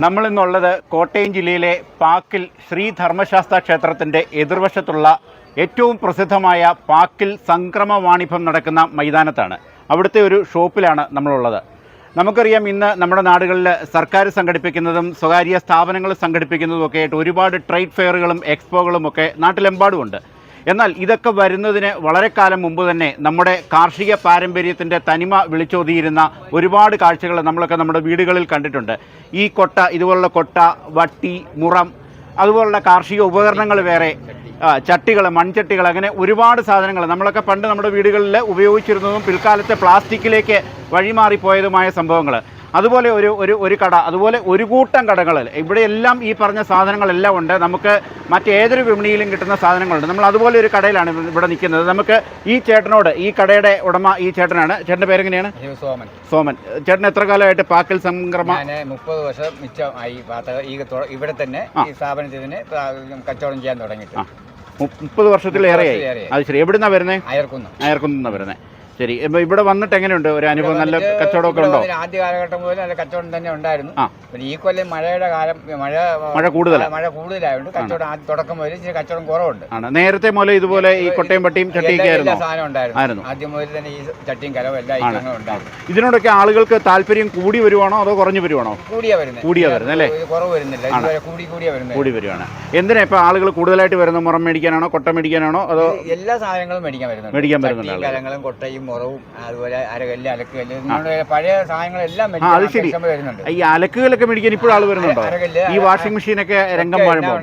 നമ്മളിന്നുള്ളത് കോട്ടയം ജില്ലയിലെ പാക്കിൽ ശ്രീ ധർമ്മശാസ്ത്ര ക്ഷേത്രത്തിൻ്റെ എതിർവശത്തുള്ള ഏറ്റവും പ്രസിദ്ധമായ പാക്കിൽ സംക്രമ വാണിഭം നടക്കുന്ന മൈതാനത്താണ്. അവിടുത്തെ ഒരു ഷോപ്പിലാണ് നമ്മളുള്ളത്. നമുക്കറിയാം, ഇന്ന് നമ്മുടെ നാടുകളിൽ സർക്കാർ സംഘടിപ്പിക്കുന്നതും സ്വകാര്യ സ്ഥാപനങ്ങൾ സംഘടിപ്പിക്കുന്നതും ഒക്കെ ആയിട്ട് ഒരുപാട് ട്രേഡ് ഫെയറുകളും എക്സ്പോകളും ഒക്കെ നാട്ടിലെമ്പാടുമുണ്ട്. എന്നാൽ ഇതൊക്കെ വരുന്നതിന് വളരെ കാലം മുമ്പ് തന്നെ നമ്മുടെ കാർഷിക പാരമ്പര്യത്തിൻ്റെ തനിമ വിളിച്ചോതിയിരുന്ന ഒരുപാട് കാഴ്ചകൾ നമ്മളൊക്കെ നമ്മുടെ വീടുകളിൽ കണ്ടിട്ടുണ്ട്. ഈ കൊട്ട, ഇതുപോലുള്ള കൊട്ട, വട്ടി, മുറം, അതുപോലുള്ള കാർഷിക ഉപകരണങ്ങൾ വേറെ, ചട്ടികൾ, മൺചട്ടികൾ, അങ്ങനെ ഒരുപാട് സാധനങ്ങൾ നമ്മളൊക്കെ പണ്ട് നമ്മുടെ വീടുകളിൽ ഉപയോഗിച്ചിരുന്നതും പിൽക്കാലത്തെ പ്ലാസ്റ്റിക്കിലേക്ക് വഴിമാറിപ്പോയതുമായ സംഭവങ്ങൾ. അതുപോലെ ഒരു കട, അതുപോലെ ഒരു കൂട്ടം കടകൾ, ഇവിടെയെല്ലാം ഈ പറഞ്ഞ സാധനങ്ങളെല്ലാം ഉണ്ട്. നമുക്ക് മറ്റേതൊരു വിപണിയിലും കിട്ടുന്ന സാധനങ്ങളുണ്ട്. നമ്മൾ അതുപോലെ ഒരു കടയിലാണ് ഇവിടെ നിൽക്കുന്നത്. നമുക്ക് ഈ ചേട്ടനോട്, ഈ കടയുടെ ഉടമ ഈ ചേട്ടനാണ്. ചേട്ടൻ്റെ പേരെങ്ങനെയാണ്? സോമൻ. ചേട്ടൻ എത്ര കാലമായിട്ട് പാക്കൽ സംക്രമ? 30 വർഷം മിച്ചമായി ഇവിടെ തന്നെ ഈ സ്ഥാപനത്തിന് കച്ചവടം ചെയ്യാൻ തുടങ്ങിയിട്ട് 30 വർഷത്തിലേറെയായി. അത് ശരി. എവിടുന്നാണ് വരുന്നത്? അയർക്കുന്നതാണ് വരുന്നത്. ശരി. ഇപ്പോൾ ഇവിടെ വന്നിട്ട് എങ്ങനെയുണ്ട് ഒരു അനുഭവം? നല്ല കച്ചവടമൊക്കെ ഉണ്ടോ? ആദ്യ കാലഘട്ടം മുതൽ നല്ല കച്ചവടം തന്നെ ഉണ്ടായിരുന്നു. പിന്നെ ഈ കൊല്ലം മഴയുടെ കാലം, മഴ കൂടുതലായതുകൊണ്ട് കച്ചവടം ആദ്യം തുടക്കം മുതൽ ഇച്ചിരി കച്ചവടം കുറവുണ്ട്. നേരത്തെ മുതൽ ഇതുപോലെ ഈ കൊട്ടയും പട്ടിയും ചട്ടിയൊക്കെ സാധനം ഉണ്ടായിരുന്നു. ആദ്യം മുതൽ തന്നെ ഈ ചട്ടിയും കലവും എല്ലാ ഐറ്റങ്ങളും ഉണ്ടായിരുന്നു. ഇതിനോടൊക്കെ ആളുകൾക്ക് താല്പര്യം കൂടി വരുവാണോ അതോ കുറഞ്ഞു വരുവാണോ? കൂടിയാ വരുന്നത് അല്ലേ? കുറവ് വരുന്നില്ല, കൂടി വരുവാണ്. എന്തിനാ ഇപ്പൊ ആളുകൾ കൂടുതലായിട്ട് വരുന്നത്? മുറം മേടിക്കാനാണോ, കൊട്ട മേടിക്കാനാണോ, അതോ എല്ലാ സാധനങ്ങളും മേടിക്കാൻ വരുന്നുണ്ട്? കലങ്ങളും കൊട്ടയും മുറവും അതുപോലെ അരകല്ല്, അലക്കുകല്ല്, പഴയ സാധനങ്ങളെല്ലാം വരുന്നുണ്ട്. ഈ അലക്കുകളൊക്കെ മേടിക്കാൻ ഇപ്പോഴും ആൾ വരുന്നുണ്ടോ? ഈ വാഷിംഗ് മെഷീനൊക്കെ രംഗം വാഴുമ്പോൾ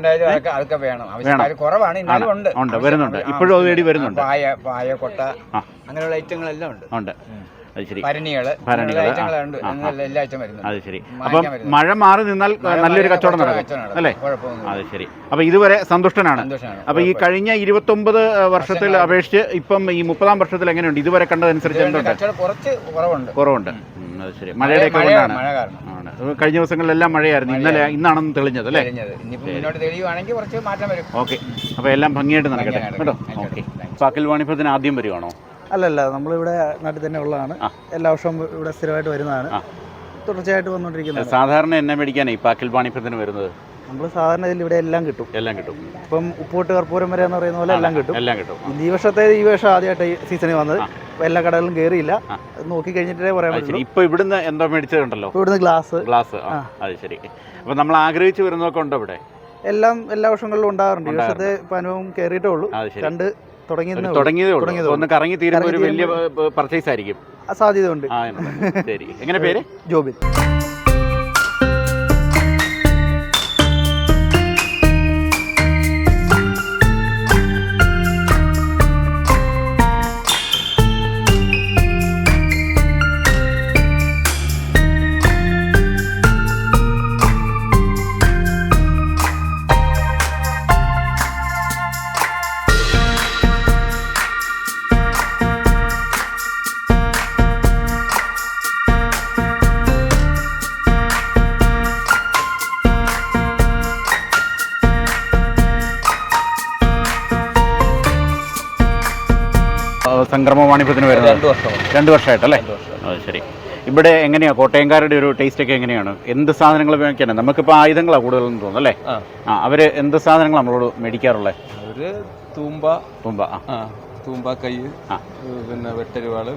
അതൊക്കെ വേണം. ആവശ്യക്കാർ കുറവാണ്, എന്നാലും ഉണ്ട്, വരുന്നുണ്ട്. ഇപ്പോഴും അത് വേണ്ടി വരുന്നുണ്ട്. പായ, കൊട്ട, അങ്ങനെയുള്ള ഐറ്റങ്ങളെല്ലാം ഉണ്ട്. അത് ശരി. ഭരണികള്, എല്ലാ ഐറ്റം വരുന്നുണ്ട്. അത് ശരി. അപ്പം മഴ മാറി നിന്നാൽ നല്ലൊരു കച്ചവടം നടക്കും അല്ലേ? അത് ശരി. അപ്പൊ ഇതുവരെ സന്തുഷ്ടനാണ്. അപ്പൊ ഈ കഴിഞ്ഞ 29 വർഷത്തിൽ അപേക്ഷിച്ച് ഇപ്പം ഈ 30-ാം വർഷത്തിൽ എങ്ങനെയുണ്ട്? ഇതുവരെ കണ്ടതനുസരിച്ച് കുറവുണ്ട്. അത് ശരി. മഴയുടെ കൊണ്ടാണ്. കഴിഞ്ഞ ദിവസങ്ങളിലെല്ലാം മഴയായിരുന്നു. ഇന്നാണെന്ന് തെളിഞ്ഞത് അല്ലേ? ഓക്കെ. അപ്പൊ എല്ലാം ഭംഗിയായിട്ട് നടക്കട്ടെ കേട്ടോ. ഓക്കെ. പാക്കൽ വാണിഭത്തിന് ആദ്യം വരുവാണോ? അല്ലല്ല, നമ്മളിവിടെ നാട്ടിൽ തന്നെ ഉള്ളതാണ്. എല്ലാ വർഷവും ഇവിടെ സ്ഥിരമായിട്ട് വരുന്നതാണ്, തുടർച്ചയായിട്ട് വന്നുകൊണ്ടിരിക്കുന്നത്. സാധാരണ എന്നെ മേടിക്കാനേ ഈ പാക്കൽ വാണിഭത്തിന് വരുന്നത്? നമ്മൾ സാധാരണ ഇതിൽ ഇവിടെ എല്ലാം കിട്ടും. ഇപ്പം ഉപ്പോട്ട് കർപ്പൂരം വരെ എന്ന് പറയുന്ന പോലെ എല്ലാം കിട്ടും. ഈ വർഷം ആദ്യമായിട്ട് ഈ സീസണിൽ വന്നത്. എല്ലാ കടകളിലും കയറിയില്ല, നോക്കി കഴിഞ്ഞിട്ടേ പറയാൻ പറ്റുള്ളൂ. ഇപ്പൊ ഇവിടുന്ന് എന്തോ മേടിച്ചതുണ്ടല്ലോ? ഇവിടുന്ന് ഗ്ലാസ്. അത് ശരി. അപ്പൊ നമ്മൾ ആഗ്രഹിച്ചു വരുന്നതൊക്കെ ഉണ്ടോ ഇവിടെ? എല്ലാ വർഷങ്ങളിലും ഉണ്ടാകാറുണ്ട്. ഈ വർഷത്തെ അനുഭവം കയറിയിട്ടേ ഉള്ളൂ. തുടങ്ങിയതേ ഉള്ളൂ. ഒന്ന് കറങ്ങി തീരുന്ന ഒരു വലിയ പർച്ചേസ് ആയിരിക്കും. സാധ്യതയുണ്ട്. ശരി. എങ്ങനെ പേര്? ജോബിൻ. സംക്രമ വാണിഭത്തിന് വരുന്നത് 2 വർഷമായിട്ടല്ലേ? അത് ശരി. ഇവിടെ എങ്ങനെയാണ് കോട്ടയംകാരുടെ ഒരു ടേസ്റ്റ് ഒക്കെ എങ്ങനെയാണ്? എന്ത് സാധനങ്ങൾ മേടിക്കാനാണ്? നമുക്കിപ്പോൾ ആയുധങ്ങളാണ് കൂടുതലെന്ന് തോന്നുന്നു അല്ലേ? അവര് എന്ത് സാധനങ്ങൾ നമ്മളോട് മേടിക്കാറുള്ളത്? അവര് തൂമ്പ കൈ, പിന്നെ വെട്ടരുവാള്.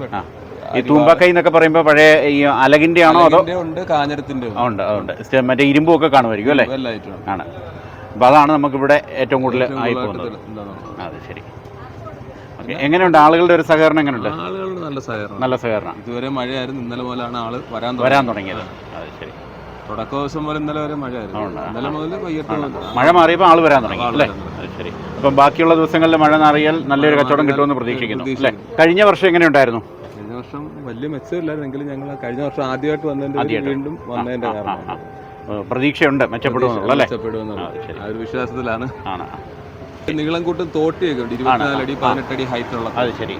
ഈ തൂമ്പക്കൈ എന്നൊക്കെ പറയുമ്പോൾ പഴയ ഈ അലകിന്റെ ആണോ അതോ? കാഞ്ഞിരത്തിന്റെ ഉണ്ട്. മറ്റേ ഇരുമ്പും ഒക്കെ കാണുമായിരിക്കും അല്ലേ? ആണ്. അപ്പൊ അതാണ് നമുക്കിവിടെ ഏറ്റവും കൂടുതൽ ആയി പോകുന്നത്. അത് ശരി. എങ്ങനെയുണ്ട് ആളുകളുടെ ഒരു സഹകരണം? എങ്ങനെയുണ്ട്? ആളുകളുടെ നല്ല സഹകരണം. ഇതുവരെ മഴയായിരുന്നു, ഇന്നലെ മുതലാണ് ആള് വരാൻ തുടങ്ങിയത്. അത് ശരി. തുടക്ക ദിവസം പോലെ ഇന്നലെ വരെ മഴയായിരുന്നു. ഇന്നലെ മുതൽ മഴ മാറിയപ്പോൾ ആള് വരാൻ തുടങ്ങി അല്ലേ? അത് ശരി. അപ്പം ബാക്കിയുള്ള ദിവസങ്ങളിൽ മഴ മാറിയാൽ നല്ലൊരു കച്ചവടം കിട്ടുമെന്ന് പ്രതീക്ഷിക്കുന്നു അല്ലേ? കഴിഞ്ഞ വർഷം എങ്ങനെയുണ്ടായിരുന്നു? കഴിഞ്ഞ വർഷം വലിയ മെച്ചമില്ലായിരുന്നെങ്കിലും ഞങ്ങൾ കഴിഞ്ഞ വർഷം ആദ്യമായിട്ട് വന്നതിന്റെ വീണ്ടും വന്നതിന്റെ കാരണം പ്രതീക്ഷയുണ്ട് മെച്ചപ്പെടുമെന്നുള്ള ഒരു വിശ്വാസത്തിലാണ്. നീളം കൂട്ടും തോട്ടിയൊക്കെ ഉണ്ട്, 24 അടി 18 അടി ഹൈറ്റ് ഉള്ള. അത് ശരി.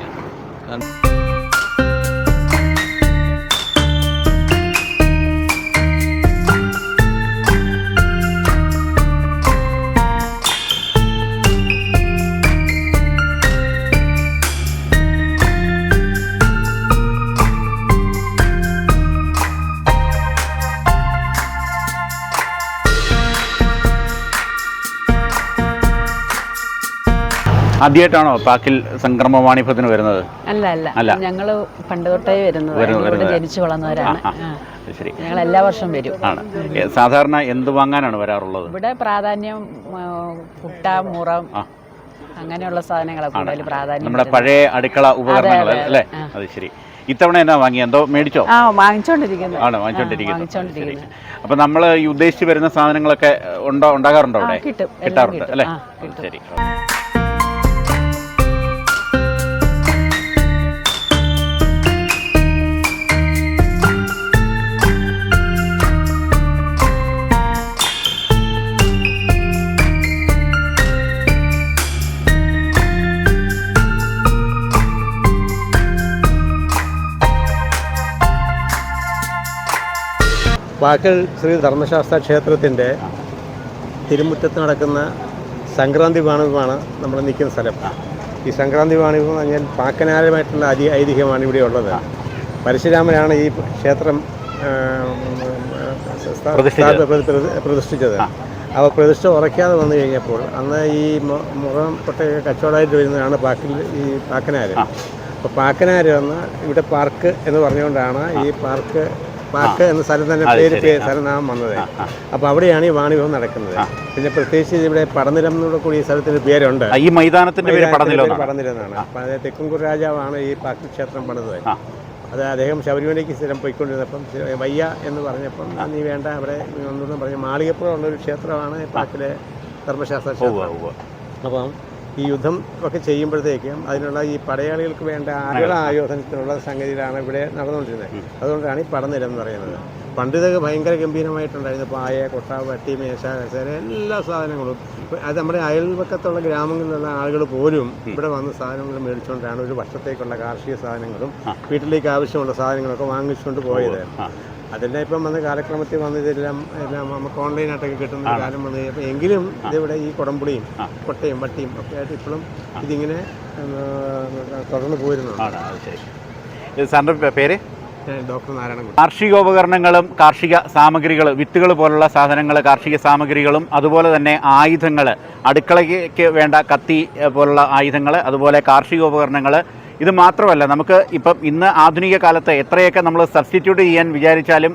ആദ്യമായിട്ടാണോ പാക്കിൽ സംക്രമ വാണിഭത്തിന് വരുന്നത്? അല്ല അല്ല അല്ല. ഞങ്ങള് പണ്ട് തൊട്ടേ വരുന്നത്, ജനിച്ചു വളർന്നവരാണ്. ശരി, ഞങ്ങൾ എല്ലാ വർഷവും വരും. ആണ്. സാധാരണ എന്ത് വാങ്ങാനാണ് വരാറുള്ളത്? ഇവിടെ പ്രാധാന്യം പുട്ട, മുറം അങ്ങനെയുള്ള സാധനങ്ങളൊക്കെ കൂടുതൽ പ്രാധാന്യം. നമ്മുടെ പഴയ അടുക്കള ഉപകരണങ്ങൾ അല്ലേ? അത് ശരി. ഇത്തവണ എന്നാ വാങ്ങി? എന്തോ മേടിച്ചോ? വാങ്ങിച്ചോണ്ടിരിക്കുന്നു. അപ്പൊ നമ്മൾ ഈ ഉദ്ദേശിച്ച് വരുന്ന സാധനങ്ങളൊക്കെ ഉണ്ടാകാറുണ്ടോ അവിടെ? കിട്ടാറുണ്ട് അല്ലേ? ശരി. പാക്കൽ ശ്രീ ധർമ്മശാസ്ത്ര ക്ഷേത്രത്തിൻ്റെ തിരുമുറ്റത്ത് നടക്കുന്ന സംക്രാന്തി വാണിഭമാണ് നമ്മൾ നിൽക്കുന്ന സ്ഥലം. ഈ സംക്രാന്തി വാണിഭം എന്ന് പറഞ്ഞാൽ പാക്കനാരമായിട്ടുള്ള ഐതിഹ്യമാണ് ഇവിടെ ഉള്ളത്. പരശുരാമനാണ് ഈ ക്ഷേത്രം പ്രതിഷ്ഠിച്ചത്. അപ്പോൾ പ്രതിഷ്ഠ ഉറയ്ക്കാതെ വന്നു കഴിഞ്ഞപ്പോൾ അന്ന് ഈ മുഖം പൊട്ടൊക്കെ കച്ചവടമായിട്ട് വരുന്നതാണ് ഈ പാക്കനാര്. അപ്പോൾ പാക്കനാര് വന്ന് ഇവിടെ പാർക്ക് എന്ന് പറഞ്ഞുകൊണ്ടാണ് ഈ പാർക്ക് എന്ന സ്ഥലം തന്നെ സ്ഥലനാമം വന്നത്. അപ്പോൾ അവിടെയാണ് ഈ വാണിഭം നടക്കുന്നത്. പിന്നെ പ്രത്യേകിച്ച് ഇവിടെ പടനിലം എന്നൂടെ കൂടി ഈ സ്ഥലത്തിന് പേരുണ്ട്. ഈ മൈതാനത്തിന്റെ പേര് പടനിലം എന്നാണ്. അപ്പോൾ അത് തെക്കുംകൂർ രാജാവാണ് ഈ പാക്കിൽ ക്ഷേത്രം പണിതത്. അത് അദ്ദേഹം ശബരിമലയ്ക്ക് സ്ഥിരം പോയിക്കൊണ്ടിരുന്നപ്പം വയ്യ എന്ന് പറഞ്ഞപ്പം നീ വേണ്ട അവിടെ ഒന്നും പറഞ്ഞ മാളികപ്പുറമുള്ളൊരു ക്ഷേത്രമാണ് പാക്കിലെ ധർമ്മശാസ്ത്ര ക്ഷേത്രം. അപ്പം ഈ യുദ്ധം ഒക്കെ ചെയ്യുമ്പോഴത്തേക്കും അതിനുള്ള ഈ പടയാളികൾക്ക് വേണ്ട ആയോധനത്തിനുള്ള സംഗതിയിലാണ് ഇവിടെ നടന്നുകൊണ്ടിരുന്നത്. അതുകൊണ്ടാണ് ഈ പടനിലം എന്ന് പറയുന്നത്. പണ്ട് ഇതൊക്കെ ഭയങ്കര ഗംഭീരമായിട്ടുണ്ടായിരുന്നു. പായ, കൊട്ട, വട്ടി, മേശ, കസേര എല്ലാ സാധനങ്ങളും. അത് നമ്മുടെ അയൽപക്കത്തുള്ള ഗ്രാമങ്ങളിലുള്ള ആളുകൾ പോലും ഇവിടെ വന്ന് സാധനങ്ങൾ മേടിച്ചുകൊണ്ടാണ് ഒരു വർഷത്തേക്കുള്ള കാർഷിക സാധനങ്ങളും വീട്ടിലേക്ക് ആവശ്യമുള്ള സാധനങ്ങളൊക്കെ വാങ്ങിച്ചുകൊണ്ട് പോയത്. അതെല്ലാം ഇപ്പം വന്ന് കാലക്രമത്തിൽ വന്ന് എല്ലാം നമുക്ക് ഓൺലൈനായിട്ടൊക്കെ കിട്ടുന്ന കാലം വന്ന് കഴിഞ്ഞപ്പോൾ എങ്കിലും ഇതിവിടെ ഈ കുടംപുളിയും കൊട്ടയും വട്ടിയും ഒക്കെ ആയിട്ട് ഇപ്പോഴും ഇതിങ്ങനെ തുടർന്ന് പോരുന്നുണ്ട്. സാറിൻ്റെ പേര്? ഡോക്ടർ നാരായണൻകുട്ടി. കാർഷികോപകരണങ്ങളും കാർഷിക സാമഗ്രികൾ, വിത്തുകൾ പോലുള്ള സാധനങ്ങൾ, കാർഷിക സാമഗ്രികളും അതുപോലെ തന്നെ ആയുധങ്ങൾ, അടുക്കളയ്ക്ക് വേണ്ട കത്തി പോലുള്ള ആയുധങ്ങൾ, അതുപോലെ കാർഷികോപകരണങ്ങൾ. ഇത് മാത്രമല്ല, നമുക്ക് ഇപ്പം ഇന്ന് ആധുനിക കാലത്ത് എത്രയൊക്കെ നമ്മൾ സബ്സ്റ്റിറ്റ്യൂട്ട് ചെയ്യാൻ വിചാരിച്ചാലും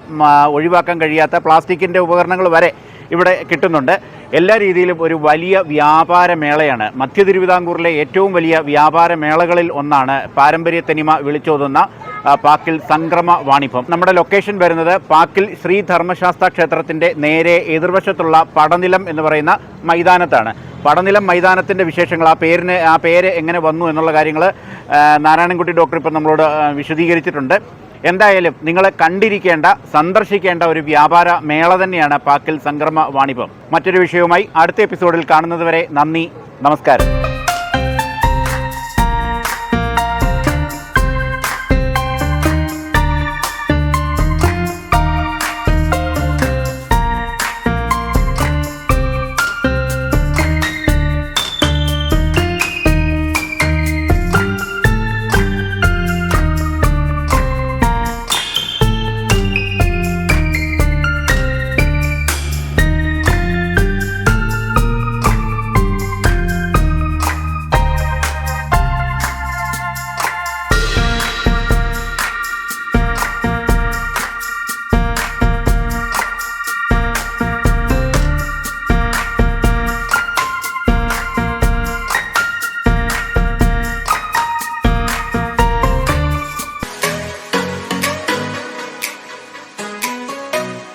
ഒഴിവാക്കാൻ കഴിയാത്ത പ്ലാസ്റ്റിക്കിൻ്റെ ഉപകരണങ്ങൾ വരെ ഇവിടെ കിട്ടുന്നുണ്ട്. എല്ലാ രീതിയിലും ഒരു വലിയ വ്യാപാര മേളയാണ്. മധ്യ തിരുവിതാംകൂറിലെ ഏറ്റവും വലിയ വ്യാപാര മേളകളിൽ ഒന്നാണ് പാരമ്പര്യ തനിമ വിളിച്ചോതുന്ന പാക്കിൽ സംക്രമ വാണിഭം. നമ്മുടെ ലൊക്കേഷൻ വരുന്നത് പാക്കിൽ ശ്രീ ധർമ്മശാസ്ത്ര ക്ഷേത്രത്തിൻ്റെ നേരെ എതിർവശത്തുള്ള പടനിലം എന്ന് പറയുന്ന മൈതാനത്താണ്. പടനിലം മൈതാനത്തിൻ്റെ വിശേഷങ്ങൾ, ആ പേര് എങ്ങനെ വന്നു എന്നുള്ള കാര്യങ്ങൾ നാരായണൻകുട്ടി ഡോക്ടർ ഇപ്പം നമ്മളോട് വിശദീകരിച്ചിട്ടുണ്ട്. എന്തായാലും നിങ്ങൾ കണ്ടിരിക്കേണ്ട, സന്ദർശിക്കേണ്ട ഒരു വ്യാപാര മേള തന്നെയാണ് പാക്കിൽ സംക്രമ വാണിഭം. മറ്റൊരു വിഷയവുമായി അടുത്ത എപ്പിസോഡിൽ കാണുന്നതുവരെ നന്ദി, നമസ്കാരം.